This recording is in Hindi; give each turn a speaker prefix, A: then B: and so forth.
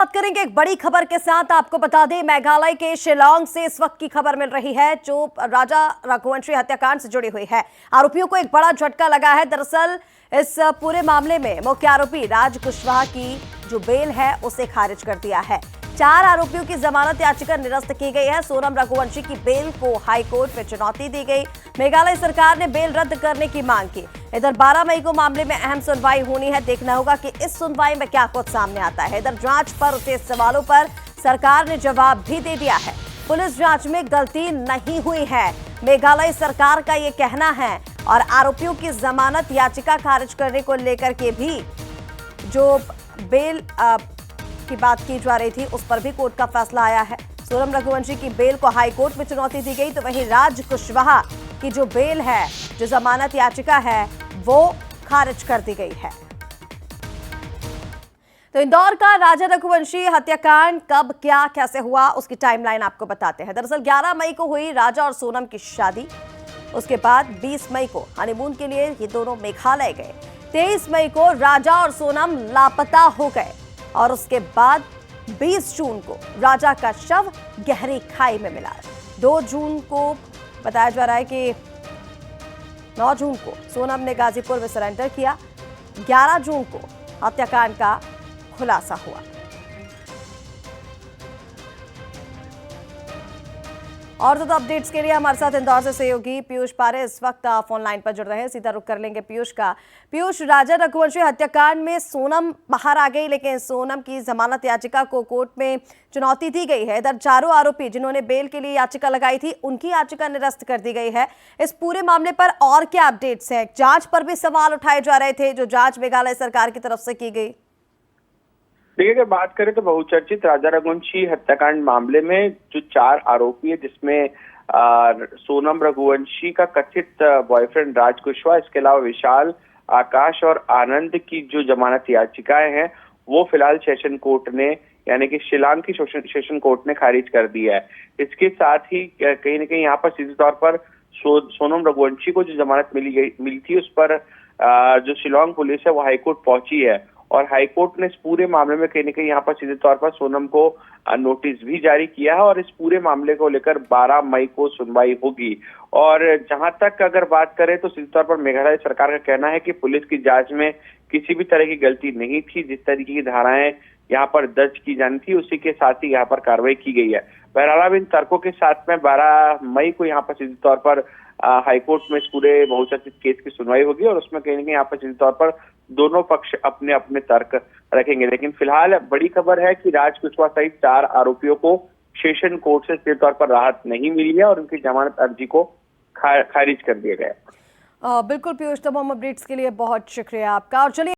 A: बात करेंगे एक बड़ी खबर के साथ। आपको बता दें, मेघालय के शिलांग से इस वक्त की खबर मिल रही है जो राजा रघुवंशी हत्याकांड से जुड़ी हुई है। आरोपियों को एक बड़ा झटका लगा है। दरअसल इस पूरे मामले में मुख्य आरोपी राज कुशवाहा की जो बेल है उसे खारिज कर दिया है। 4 आरोपियों की जमानत याचिका निरस्त की गई है। सोनम रघुवंशी की बेल को हाईकोर्ट में चुनौती दी गई। मेघालय सरकार ने बेल रद्द करने की मांग की। इधर 12 मई को मामले में अहम सुनवाई होनी है। देखना होगा कि इस सुनवाई में क्या कुछ सामने आता है। इधर जांच पर उठे सवालों पर सरकार ने जवाब भी दे दिया है। पुलिस जांच में गलती नहीं हुई है, मेघालय सरकार का ये कहना है। और आरोपियों की जमानत याचिका खारिज करने को लेकर के भी जो बेल की बात की जा रही थी उस पर भी कोर्ट का फैसला आया है। सोनम रघुवंशी की बेल को हाईकोर्ट में चुनौती दी गई, तो वहीं राज कुशवाहा की जो बेल है, जो जमानत याचिका है, वो खारिज कर दी गई है। तो इंदौर का राजा रघुवंशी हत्याकांड कब, क्या, कैसे हुआ, उसकी टाइमलाइन आपको बताते हैं। दरअसल 11 मई को हुई राजा और सोनम की शादी। उसके बाद 20 मई को हनीमून के लिए ये दोनों मेघालय गए। 23 मई को राजा और सोनम लापता हो गए और उसके बाद 20 जून को राजा का शव गहरी खाई में मिला। 2 जून को बताया जा रहा है कि 9 जून को सोनम ने गाजीपुर में सरेंडर किया। 11 जून को हत्याकांड का खुलासा हुआ। और तो अपडेट्स के लिए हमारे साथ इंदौर से सहयोगी पीयूष पारे इस वक्त फोन लाइन पर जुड़ रहे हैं। सीधा रुख कर लेंगे पीयूष का। पीयूष, राजा रघुवंशी हत्याकांड में सोनम बाहर आ गई, लेकिन सोनम की जमानत याचिका को कोर्ट में चुनौती दी गई है। इधर चारों आरोपी जिन्होंने बेल के लिए याचिका लगाई थी, उनकी याचिका निरस्त कर दी गई है। इस पूरे मामले पर और क्या अपडेट्स हैं? जांच पर भी सवाल उठाए जा रहे थे, जो जांच मेघालय सरकार की तरफ से की गई।
B: देखिए, अगर बात करें तो बहुचर्चित राजा रघुवंशी हत्याकांड मामले में जो 4 आरोपी है, जिसमें सोनम रघुवंशी का कथित बॉयफ्रेंड राज कुशवाहा, इसके अलावा विशाल, आकाश और आनंद की जो जमानत याचिकाएं हैं वो फिलहाल सेशन कोर्ट ने, यानी कि शिलांग की सेशन कोर्ट ने खारिज कर दिया है। इसके साथ ही कहीं न कहीं यहाँ पर सीधे तौर पर सोनम रघुवंशी को जो जमानत मिली थी उस पर जो शिलांग पुलिस है वो हाईकोर्ट पहुंची है और हाईकोर्ट ने इस पूरे मामले में कहीं न कहीं यहाँ पर सीधे तौर पर सोनम को नोटिस भी जारी किया है और इस पूरे मामले को लेकर 12 मई को सुनवाई होगी। और जहां तक अगर बात करें तो सीधे तौर पर मेघालय सरकार का कहना है कि पुलिस की जांच में किसी भी तरह की गलती नहीं थी। जिस तरीके की धाराएं यहाँ पर दर्ज की जानी थी उसी के साथ ही यहाँ पर कार्रवाई की गई है। बहरहाल इन तर्कों के साथ में 12 मई को यहाँ पर सीधे तौर पर हाईकोर्ट में इस पूरे बहुचर्चित केस की सुनवाई होगी और उसमें कहीं न कहीं यहाँ पर सीधे तौर पर दोनों पक्ष अपने अपने तर्क रखेंगे। लेकिन फिलहाल बड़ी खबर है कि राज कुशवाहा सहित 4 आरोपियों को सेशन कोर्ट से सीधे तौर पर राहत नहीं मिली है और उनकी जमानत अर्जी को खारिज कर दिया गया है।
A: बिल्कुल पीयूष, तमाम अपडेट्स के लिए बहुत शुक्रिया आपका। और चलिए